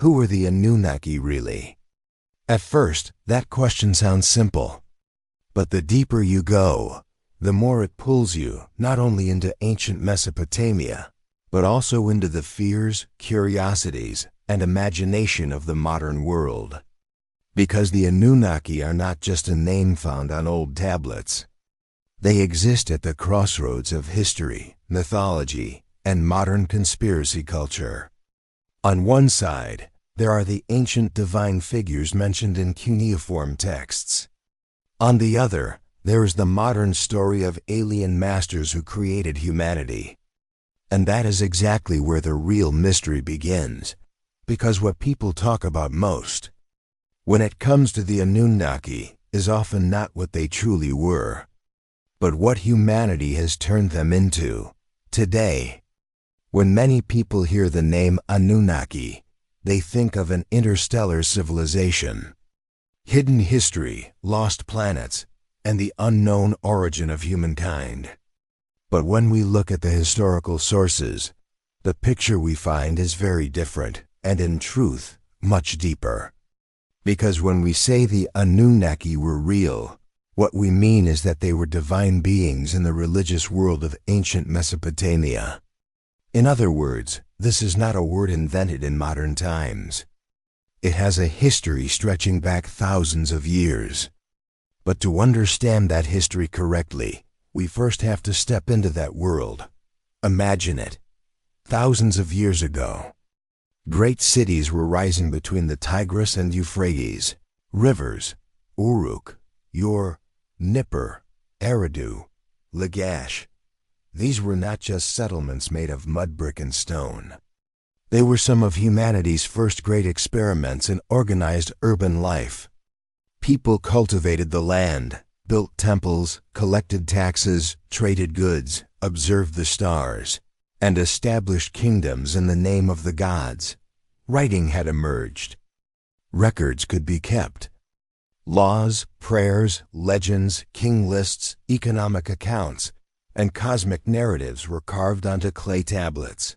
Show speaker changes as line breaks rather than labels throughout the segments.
Who were the Anunnaki really? At first, that question sounds simple. But the deeper you go, the more it pulls you not only into ancient Mesopotamia, but also into the fears, curiosities, and imagination of the modern world. Because the Anunnaki are not just a name found on old tablets. They exist at the crossroads of history, mythology, and modern conspiracy culture. On one side, there are the ancient divine figures mentioned in cuneiform texts. On the other, there is the modern story of alien masters who created humanity. And that is exactly where the real mystery begins, because what people talk about most, when it comes to the Anunnaki, is often not what they truly were, but what humanity has turned them into today. When many people hear the name Anunnaki, they think of an interstellar civilization, hidden history, lost planets, and the unknown origin of humankind. But when we look at the historical sources, the picture we find is very different, and in truth, much deeper. Because when we say the Anunnaki were real, what we mean is that they were divine beings in the religious world of ancient Mesopotamia. In other words, this is not a word invented in modern times. It has a history stretching back thousands of years. But to understand that history correctly, we first have to step into that world. Imagine it. Thousands of years ago, great cities were rising between the Tigris and Euphrates, rivers, Uruk, Ur, Nippur, Eridu, Lagash. These were not just settlements made of mud, brick, and stone. They were some of humanity's first great experiments in organized urban life. People cultivated the land, built temples, collected taxes, traded goods, observed the stars, and established kingdoms in the name of the gods. Writing had emerged. Records could be kept. Laws, prayers, legends, king lists, economic accounts, and cosmic narratives were carved onto clay tablets.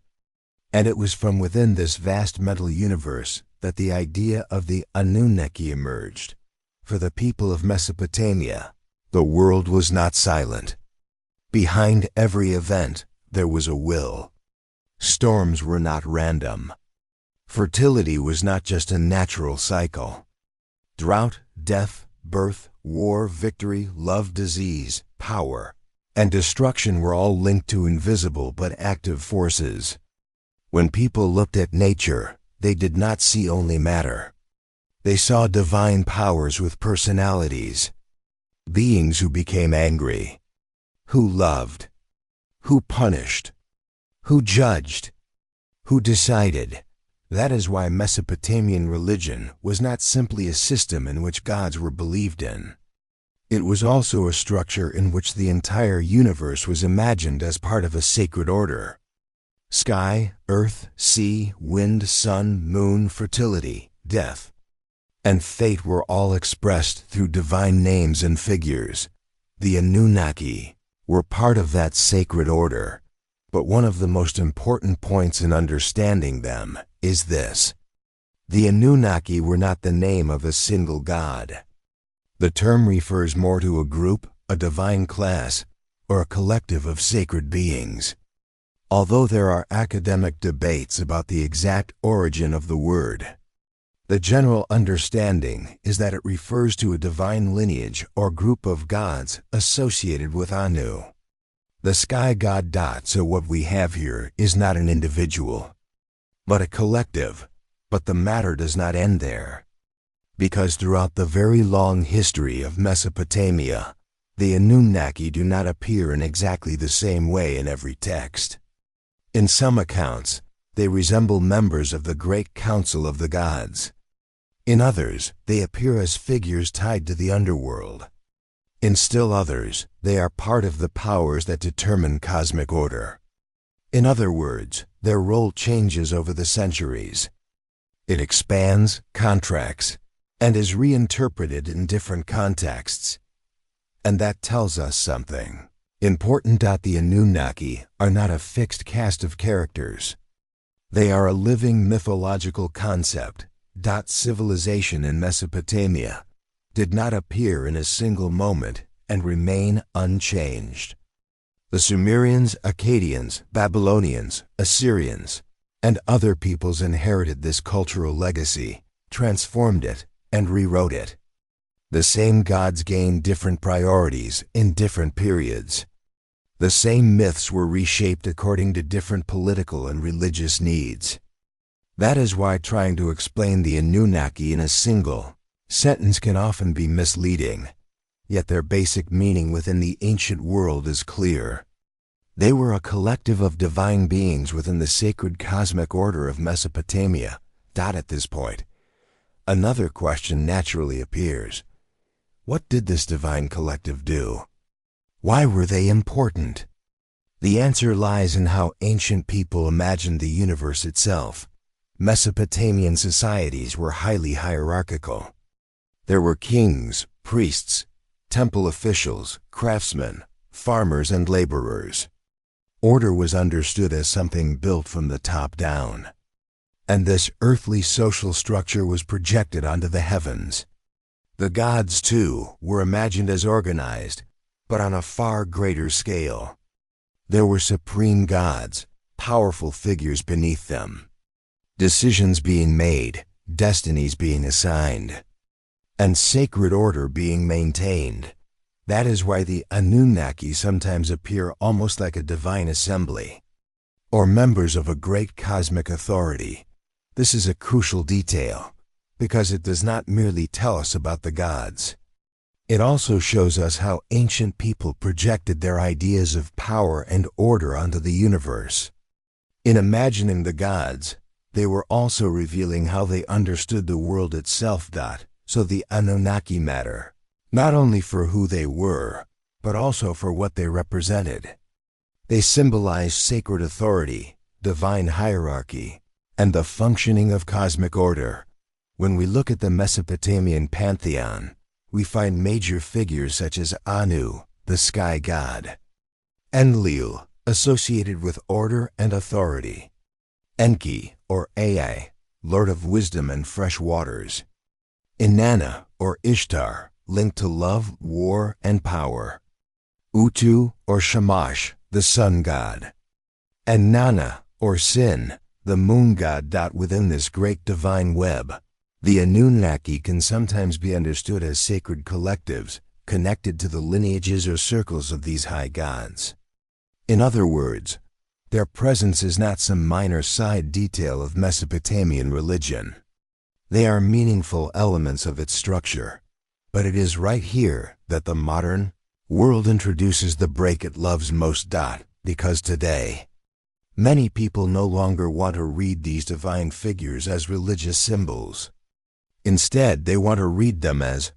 And it was from within this vast mental universe that the idea of the Anunnaki emerged. For the people of Mesopotamia, the world was not silent. Behind every event, there was a will. Storms were not random. Fertility was not just a natural cycle. Drought, death, birth, war, victory, love, disease, power, and destruction were all linked to invisible but active forces. When people looked at nature, they did not see only matter. They saw divine powers with personalities, beings who became angry, who loved, who punished, who judged, who decided. That is why Mesopotamian religion was not simply a system in which gods were believed in. It was also a structure in which the entire universe was imagined as part of a sacred order. Sky, earth, sea, wind, sun, moon, fertility, death, and fate were all expressed through divine names and figures. The Anunnaki were part of that sacred order. But one of the most important points in understanding them is this. The Anunnaki were not the name of a single god. The term refers more to a group, a divine class, or a collective of sacred beings. Although there are academic debates about the exact origin of the word, the general understanding is that it refers to a divine lineage or group of gods associated with Anu. The sky god. So what we have here is not an individual, but a collective. But the matter does not end there. Because throughout the very long history of Mesopotamia, the Anunnaki do not appear in exactly the same way in every text. In some accounts, they resemble members of the great council of the gods. In others, they appear as figures tied to the underworld. In still others, they are part of the powers that determine cosmic order. In other words, their role changes over the centuries. It expands, contracts, and is reinterpreted in different contexts. And that tells us something important. The Anunnaki are not a fixed cast of characters. They are a living mythological concept. Civilization in Mesopotamia did not appear in a single moment and remain unchanged. The Sumerians, Akkadians, Babylonians, Assyrians, and other peoples inherited this cultural legacy, transformed it, and rewrote it. The same gods gained different priorities in different periods. The same myths were reshaped according to different political and religious needs. That is why trying to explain the Anunnaki in a single sentence can often be misleading, yet their basic meaning within the ancient world is clear. They were a collective of divine beings within the sacred cosmic order of Mesopotamia. At this point, another question naturally appears. What did this divine collective do? Why were they important? The answer lies in how ancient people imagined the universe itself. Mesopotamian societies were highly hierarchical. There were kings, priests, temple officials, craftsmen, farmers, and laborers. Order was understood as something built from the top down. And this earthly social structure was projected onto the heavens. The gods, too, were imagined as organized, but on a far greater scale. There were supreme gods, powerful figures beneath them. Decisions being made, destinies being assigned, and sacred order being maintained. That is why the Anunnaki sometimes appear almost like a divine assembly, or members of a great cosmic authority. This is a crucial detail, because it does not merely tell us about the gods. It also shows us how ancient people projected their ideas of power and order onto the universe. In imagining the gods, they were also revealing how they understood the world itself. So the Anunnaki matter, not only for who they were, but also for what they represented. They symbolized sacred authority, divine hierarchy, and the functioning of cosmic order. When we look at the Mesopotamian pantheon, we find major figures such as Anu, the sky god; Enlil, associated with order and authority; Enki, or Ai, lord of wisdom and fresh waters; Inanna, or Ishtar, linked to love, war, and power; Utu, or Shamash, the sun god; and Nana, or Sin, the moon god. Within this great divine web, the Anunnaki can sometimes be understood as sacred collectives, connected to the lineages or circles of these high gods. In other words, their presence is not some minor side detail of Mesopotamian religion. They are meaningful elements of its structure. But it is right here that the modern world introduces the break it loves most. Because today, many people no longer want to read these divine figures as religious symbols. Instead, they want to read them as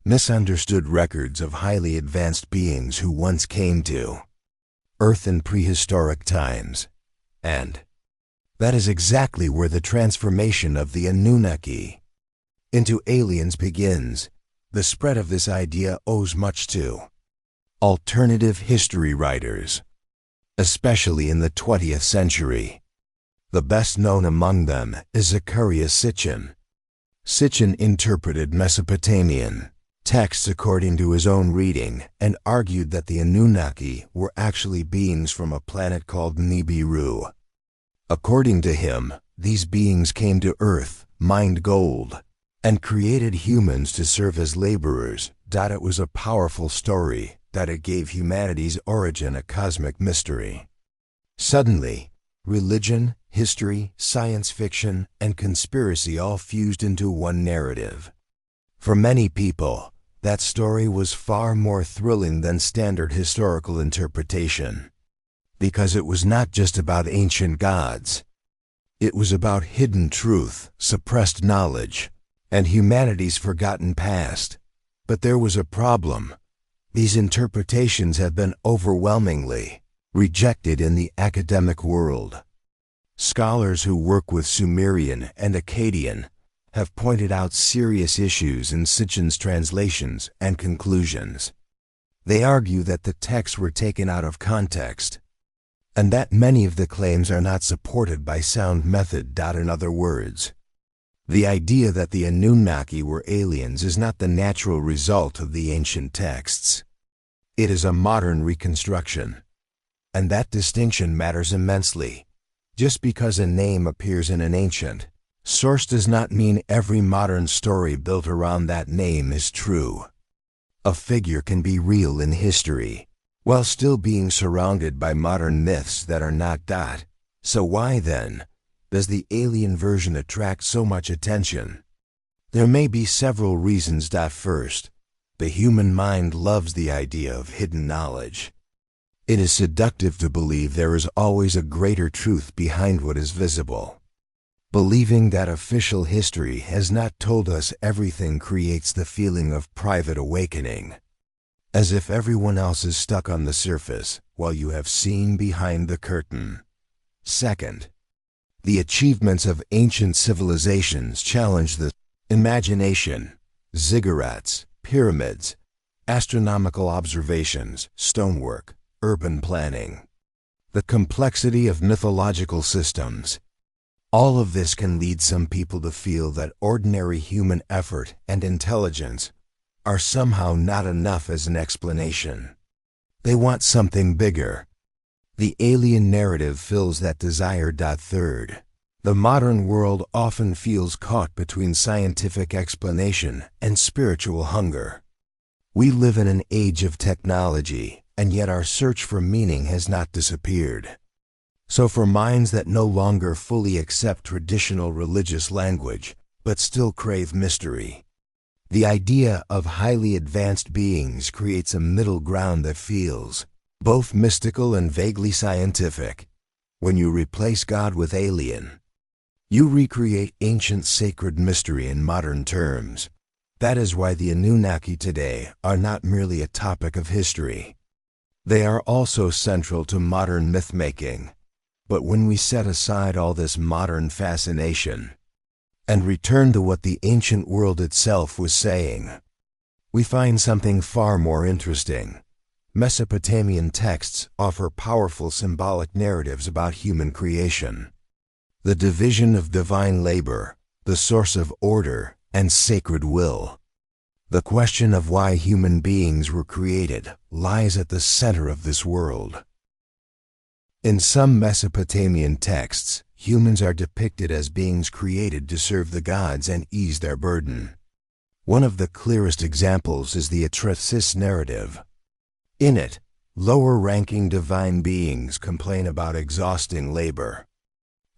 misunderstood records of highly advanced beings who once came to Earth in prehistoric times. And that is exactly where the transformation of the Anunnaki into aliens begins. The spread of this idea owes much to alternative history writers, especially in the 20th century. The best known among them is Zacharias Sitchin. Sitchin interpreted Mesopotamian texts according to his own reading and argued that the Anunnaki were actually beings from a planet called Nibiru. According to him, these beings came to Earth, mined gold, and created humans to serve as laborers. It was a powerful story, that it gave humanity's origin a cosmic mystery. Suddenly, religion, history, science fiction, and conspiracy all fused into one narrative. For many people, that story was far more thrilling than standard historical interpretation. Because it was not just about ancient gods. It was about hidden truth, suppressed knowledge, and humanity's forgotten past. But there was a problem. These interpretations have been overwhelmingly rejected in the academic world. Scholars who work with Sumerian and Akkadian have pointed out serious issues in Sitchin's translations and conclusions. They argue that the texts were taken out of context, and that many of the claims are not supported by sound method. In other words, the idea that the Anunnaki were aliens is not the natural result of the ancient texts. It is a modern reconstruction. And that distinction matters immensely. Just because a name appears in an ancient source does not mean every modern story built around that name is true. A figure can be real in history, while still being surrounded by modern myths that are not. So why then does the alien version attract so much attention? There may be several reasons. First, the human mind loves the idea of hidden knowledge. It is seductive to believe there is always a greater truth behind what is visible. Believing that official history has not told us everything creates the feeling of private awakening, as if everyone else is stuck on the surface while you have seen behind the curtain. Second, the achievements of ancient civilizations challenge the imagination. Ziggurats, pyramids, astronomical observations, stonework, urban planning, the complexity of mythological systems. All of this can lead some people to feel that ordinary human effort and intelligence are somehow not enough as an explanation. They want something bigger. The alien narrative fills that desire. Third, the modern world often feels caught between scientific explanation and spiritual hunger. We live in an age of technology, and yet our search for meaning has not disappeared. So for minds that no longer fully accept traditional religious language, but still crave mystery, the idea of highly advanced beings creates a middle ground that feels both mystical and vaguely scientific. When you replace God with alien, you recreate ancient sacred mystery in modern terms. That is why the Anunnaki today are not merely a topic of history. They are also central to modern myth-making. But when we set aside all this modern fascination and return to what the ancient world itself was saying, we find something far more interesting. Mesopotamian texts offer powerful symbolic narratives about human creation. The division of divine labor, the source of order and sacred will. The question of why human beings were created lies at the center of this world. In some Mesopotamian texts, humans are depicted as beings created to serve the gods and ease their burden. One of the clearest examples is the Atresis narrative. In it, lower-ranking divine beings complain about exhausting labor,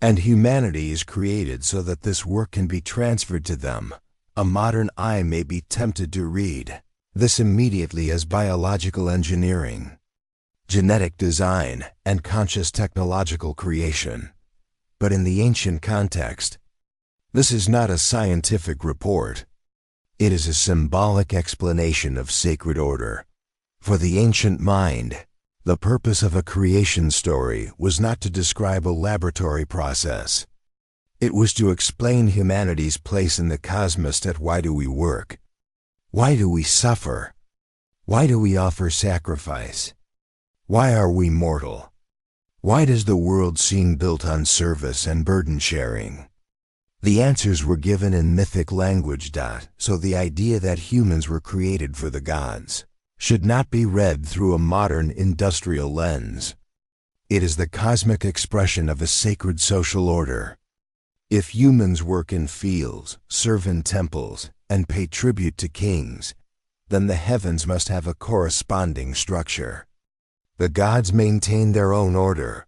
and humanity is created so that this work can be transferred to them. A modern eye may be tempted to read this immediately as biological engineering, genetic design, and conscious technological creation. But in the ancient context, this is not a scientific report. It is a symbolic explanation of sacred order. For the ancient mind, the purpose of a creation story was not to describe a laboratory process. It was to explain humanity's place in the cosmos. Why do we work? Why do we suffer? Why do we offer sacrifice? Why are we mortal? Why does the world seem built on service and burden sharing? The answers were given in mythic language. So the idea that humans were created for the gods should not be read through a modern industrial lens. It is the cosmic expression of a sacred social order. If humans work in fields, serve in temples, and pay tribute to kings, then the heavens must have a corresponding structure. The gods maintain their own order,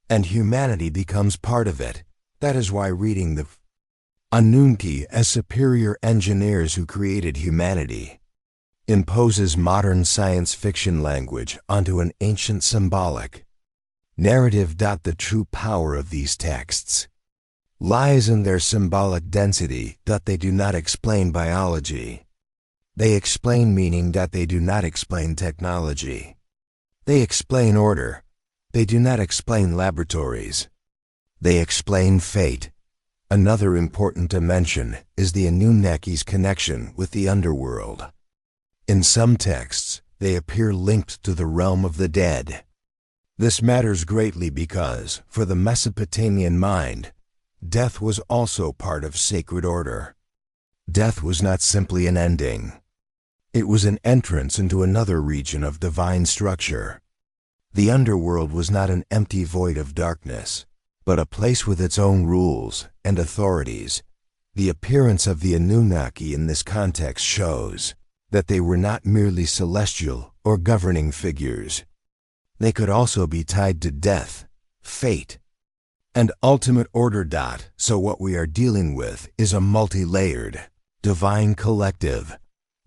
and humanity becomes part of it. That is why reading the Anunnaki as superior engineers who created humanity imposes modern science fiction language onto an ancient symbolic narrative. The true power of these texts lies in their symbolic density. They do not explain biology. They explain meaning. They do not explain technology. They explain order. They do not explain laboratories. They explain fate. Another important dimension is the Anunnaki's connection with the underworld. In some texts, they appear linked to the realm of the dead. This matters greatly because, for the Mesopotamian mind, death was also part of sacred order. Death was not simply an ending. It was an entrance into another region of divine structure. The underworld was not an empty void of darkness, but a place with its own rules and authorities. The appearance of the Anunnaki in this context shows that they were not merely celestial or governing figures. They could also be tied to death, fate, and ultimate order. So what we are dealing with is a multi-layered, divine collective.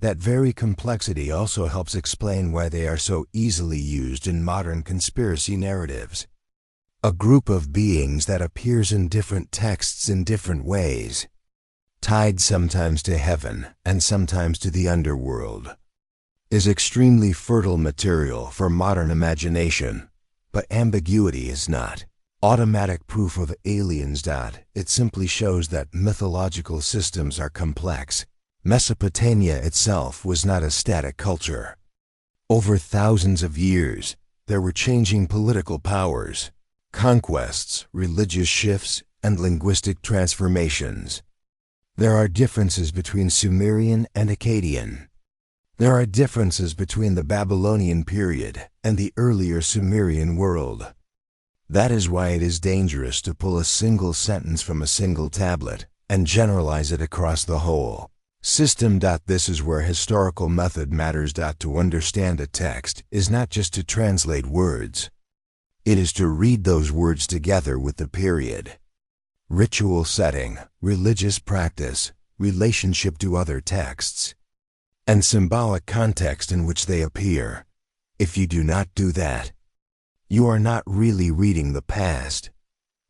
That very complexity also helps explain why they are so easily used in modern conspiracy narratives. A group of beings that appears in different texts in different ways, tied sometimes to heaven and sometimes to the underworld, is extremely fertile material for modern imagination, but ambiguity is not automatic proof of aliens. It simply shows that mythological systems are complex. Mesopotamia itself was not a static culture. Over thousands of years, there were changing political powers, conquests, religious shifts, and linguistic transformations. There are differences between Sumerian and Akkadian. There are differences between the Babylonian period and the earlier Sumerian world. That is why it is dangerous to pull a single sentence from a single tablet and generalize it across the whole system. This is where historical method matters. To understand a text is not just to translate words. It is to read those words together with the period, ritual setting, religious practice, relationship to other texts, and symbolic context in which they appear. If you do not do that, you are not really reading the past.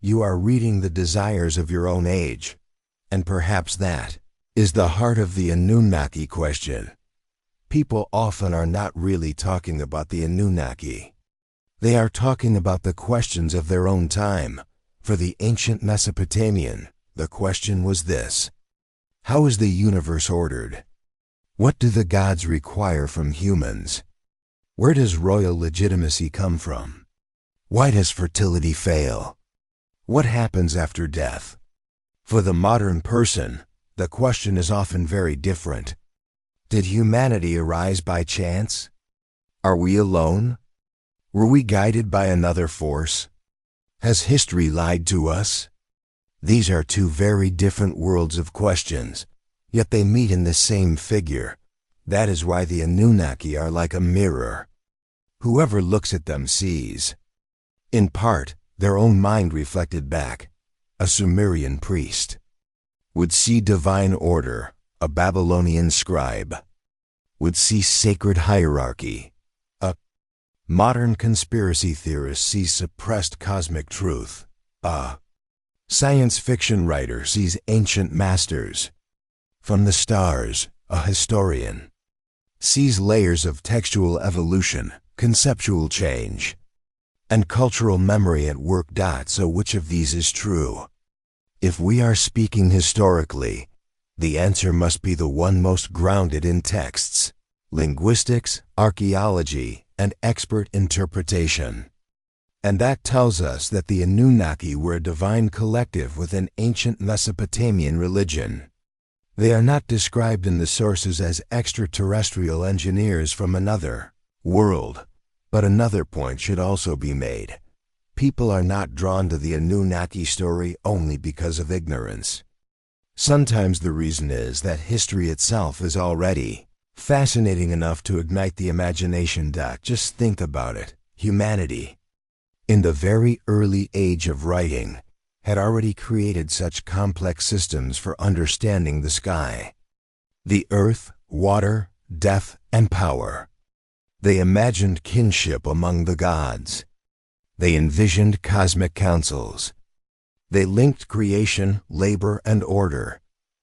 You are reading the desires of your own age. And perhaps that is the heart of the Anunnaki question. People often are not really talking about the Anunnaki. They are talking about the questions of their own time. For the ancient Mesopotamian, the question was this: how is the universe ordered? What do the gods require from humans? Where does royal legitimacy come from? Why does fertility fail? What happens after death? For the modern person, the question is often very different. Did humanity arise by chance? Are we alone? Were we guided by another force? Has history lied to us? These are two very different worlds of questions, yet they meet in the same figure. That is why the Anunnaki are like a mirror. Whoever looks at them sees, in part, their own mind reflected back. A Sumerian priest would see divine order. A Babylonian scribe would see sacred hierarchy. A modern conspiracy theorist sees suppressed cosmic truth. A science fiction writer sees ancient masters. From the stars, a historian sees layers of textual evolution, conceptual change, and cultural memory at work. So which of these is true? If we are speaking historically, the answer must be the one most grounded in texts, linguistics, archaeology, and expert interpretation. And that tells us that the Anunnaki were a divine collective within ancient Mesopotamian religion. They are not described in the sources as extraterrestrial engineers from another world. But another point should also be made. People are not drawn to the Anunnaki story only because of ignorance. Sometimes the reason is that history itself is already fascinating enough to ignite the imagination. Just think about it. Humanity, in the very early age of writing, had already created such complex systems for understanding the sky, the earth, water, death, and power. They imagined kinship among the gods. They envisioned cosmic councils. They linked creation, labor, and order.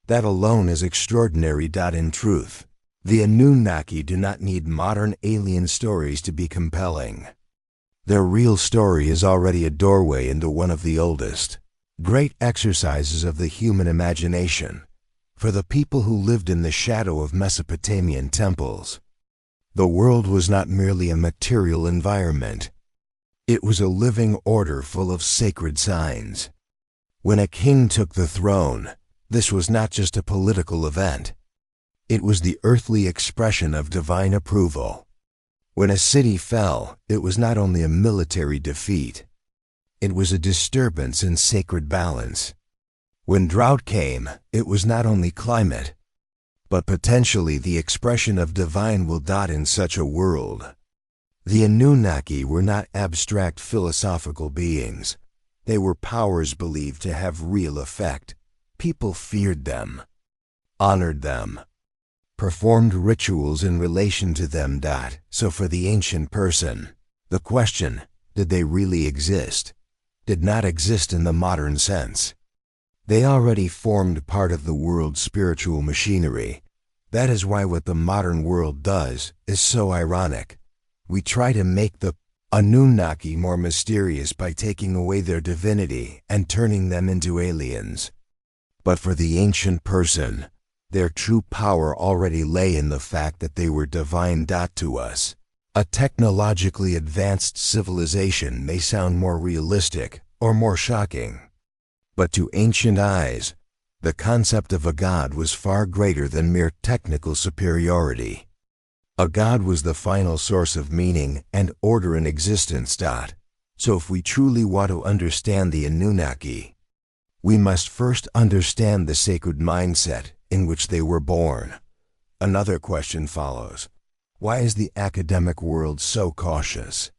That alone is extraordinary. In truth, the Anunnaki do not need modern alien stories to be compelling. Their real story is already a doorway into one of the oldest, great exercises of the human imagination. For the people who lived in the shadow of Mesopotamian temples, the world was not merely a material environment. It was a living order full of sacred signs. When a king took the throne, this was not just a political event. It was the earthly expression of divine approval. When a city fell, it was not only a military defeat. It was a disturbance in sacred balance. When drought came, it was not only climate, but potentially the expression of divine will. In such a world, the Anunnaki were not abstract philosophical beings. They were powers believed to have real effect. People feared them, honored them, performed rituals in relation to them. So for the ancient person, the question, did they really exist, did not exist in the modern sense. They already formed part of the world's spiritual machinery. That is why what the modern world does is so ironic. We try to make the Anunnaki more mysterious by taking away their divinity and turning them into aliens. But for the ancient person, their true power already lay in the fact that they were divine. To us, a technologically advanced civilization may sound more realistic or more shocking. But to ancient eyes, the concept of a god was far greater than mere technical superiority. A god was the final source of meaning and order in existence. So if we truly want to understand the Anunnaki, we must first understand the sacred mindset in which they were born. Another question follows. Why is the academic world so cautious?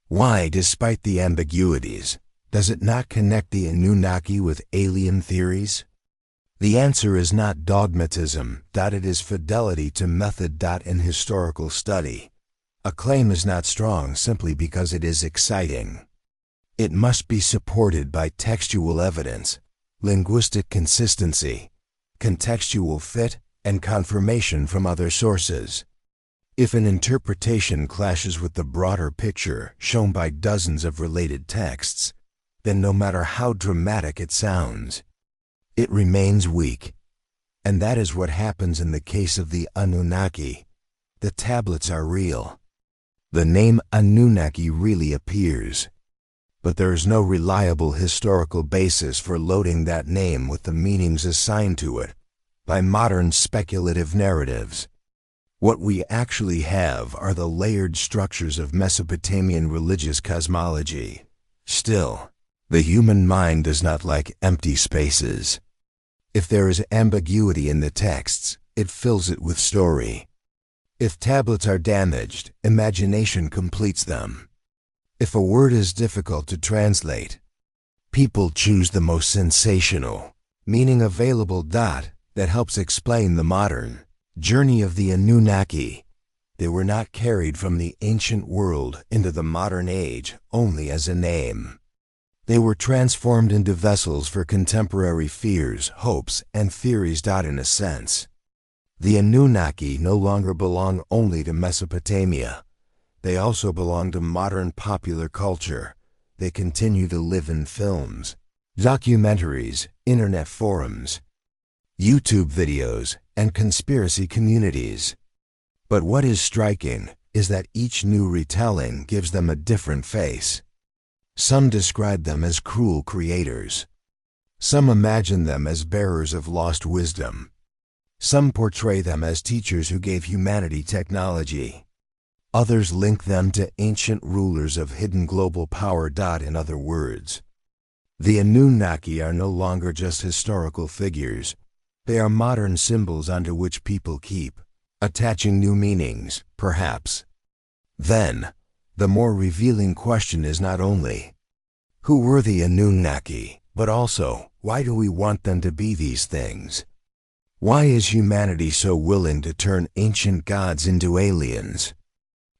Why, despite the ambiguities, does it not connect the Anunnaki with alien theories? The answer is not dogmatism. It is fidelity to method. In historical study, a claim is not strong simply because it is exciting. It must be supported by textual evidence, linguistic consistency, contextual fit, and confirmation from other sources. If an interpretation clashes with the broader picture shown by dozens of related texts, then no matter how dramatic it sounds, it remains weak. And that is what happens in the case of the Anunnaki. The tablets are real. The name Anunnaki really appears. But there is no reliable historical basis for loading that name with the meanings assigned to it by modern speculative narratives. What we actually have are the layered structures of Mesopotamian religious cosmology. Still, the human mind does not like empty spaces. If there is ambiguity in the texts, it fills it with story. If tablets are damaged, imagination completes them. If a word is difficult to translate, people choose the most sensational, meaning available. That helps explain the modern journey of the Anunnaki. They were not carried from the ancient world into the modern age only as a name. They were transformed into vessels for contemporary fears, hopes, and theories. In a sense, the Anunnaki no longer belong only to Mesopotamia. They also belong to modern popular culture. They continue to live in films, documentaries, internet forums, YouTube videos, and conspiracy communities. But what is striking is that each new retelling gives them a different face. Some describe them as cruel creators. Some imagine them as bearers of lost wisdom. Some portray them as teachers who gave humanity technology. Others link them to ancient rulers of hidden global power. In other words, the Anunnaki are no longer just historical figures. They are modern symbols onto which people keep attaching new meanings, perhaps. Then, the more revealing question is not only, who were the Anunnaki, but also, why do we want them to be these things? Why is humanity so willing to turn ancient gods into aliens?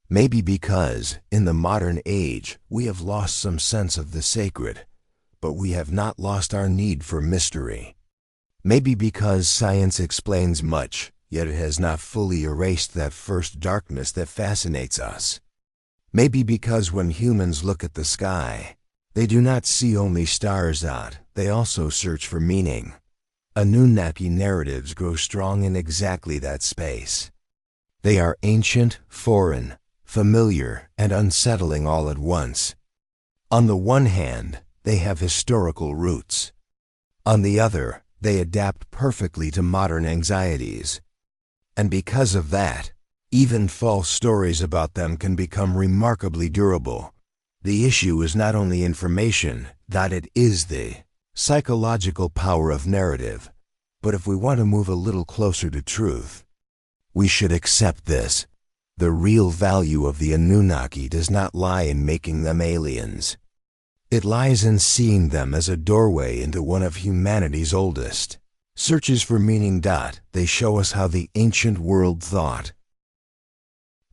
Maybe because, in the modern age, we have lost some sense of the sacred, but we have not lost our need for mystery. Maybe because science explains much, yet it has not fully erased that first darkness that fascinates us. Maybe because when humans look at the sky, they do not see only stars. They also search for meaning. Anunnaki narratives grow strong in exactly that space. They are ancient, foreign, familiar, and unsettling all at once. On the one hand, they have historical roots. On the other, they adapt perfectly to modern anxieties. And because of that, even false stories about them can become remarkably durable. The issue is not only information, that it is the psychological power of narrative. But if we want to move a little closer to truth, we should accept this. The real value of the Anunnaki does not lie in making them aliens. It lies in seeing them as a doorway into one of humanity's oldest searches for meaning. They show us how the ancient world thought.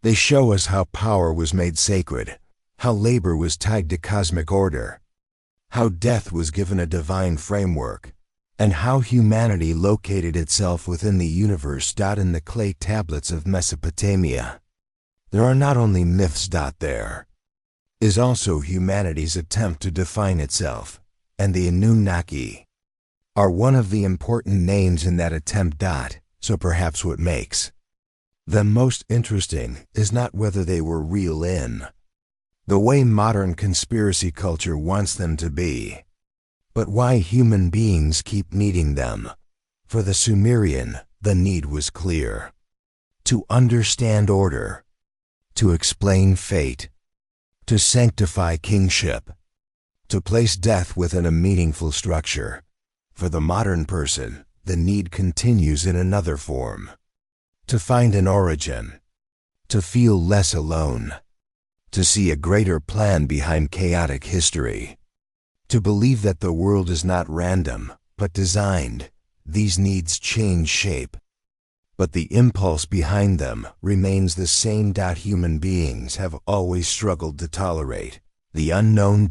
They show us how power was made sacred, how labor was tied to cosmic order, how death was given a divine framework, and how humanity located itself within the universe. In the clay tablets of Mesopotamia, there are not only myths. There is also humanity's attempt to define itself, and the Anunnaki are one of the important names in that attempt. So perhaps what makes them most interesting is not whether they were real in the way modern conspiracy culture wants them to be, but why human beings keep needing them. For the Sumerian, the need was clear: to understand order, to explain fate, to sanctify kingship, to place death within a meaningful structure. For the modern person, the need continues in another form: to find an origin, to feel less alone, to see a greater plan behind chaotic history, to believe that the world is not random, but designed. These needs change shape, but the impulse behind them remains the same. Human beings have always struggled to tolerate the unknown.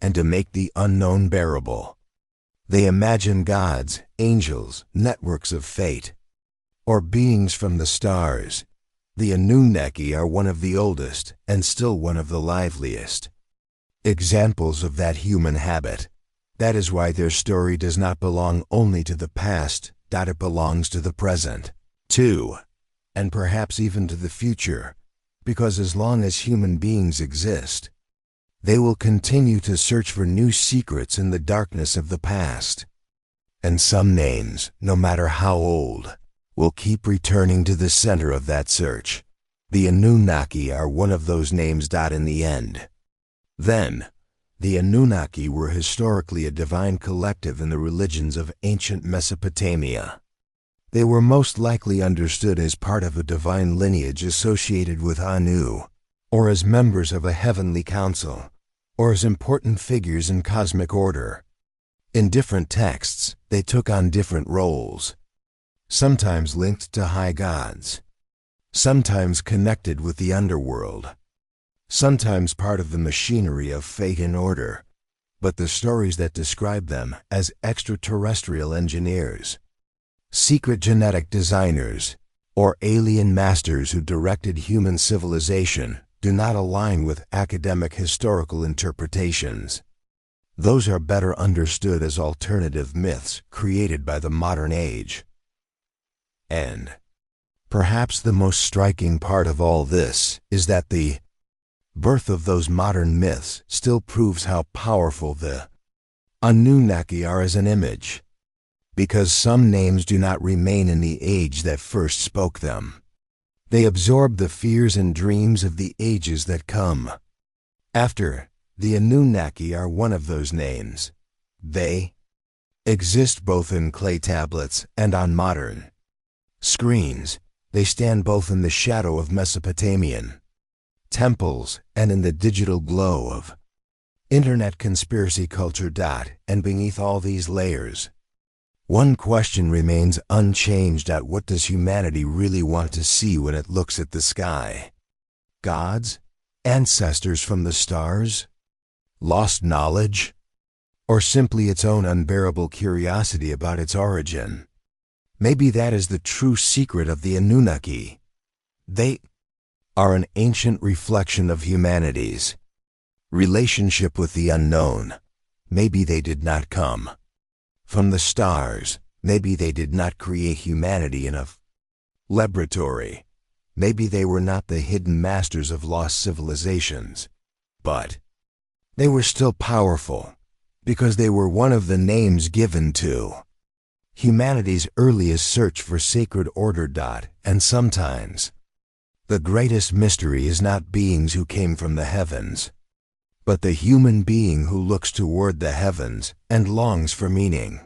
And to make the unknown bearable. They imagine gods, angels, networks of fate, or beings from the stars. The Anunnaki are one of the oldest, and still one of the liveliest examples of that human habit. That is why their story does not belong only to the past. It belongs to the present, too, and perhaps even to the future, because as long as human beings exist, they will continue to search for new secrets in the darkness of the past. And some names, no matter how old, will keep returning to the center of that search. The Anunnaki are one of those names. In the end, then, the Anunnaki were historically a divine collective in the religions of ancient Mesopotamia. They were most likely understood as part of a divine lineage associated with Anu, or as members of a heavenly council, or as important figures in cosmic order. In different texts, they took on different roles, sometimes linked to high gods, sometimes connected with the underworld, sometimes part of the machinery of fate and order, but the stories that describe them as extraterrestrial engineers, secret genetic designers, or alien masters who directed human civilization do not align with academic historical interpretations. Those are better understood as alternative myths created by the modern age. And perhaps the most striking part of all this is that the birth of those modern myths still proves how powerful the Anunnaki are as an image, because some names do not remain in the age that first spoke them. They absorb the fears and dreams of the ages that come after. The Anunnaki are one of those names. They exist both in clay tablets and on modern screens. They stand both in the shadow of Mesopotamian temples and in the digital glow of internet conspiracy culture. And beneath all these layers, one question remains unchanged: what does humanity really want to see when it looks at the sky? Gods? Ancestors from the stars? Lost knowledge? Or simply its own unbearable curiosity about its origin? Maybe that is the true secret of the Anunnaki. They are an ancient reflection of humanity's relationship with the unknown. Maybe they did not come from the stars. Maybe they did not create humanity in a laboratory. Maybe they were not the hidden masters of lost civilizations. But They were still powerful because they were one of the names given to humanity's earliest search for sacred order. And sometimes, the greatest mystery is not beings who came from the heavens, but the human being who looks toward the heavens and longs for meaning.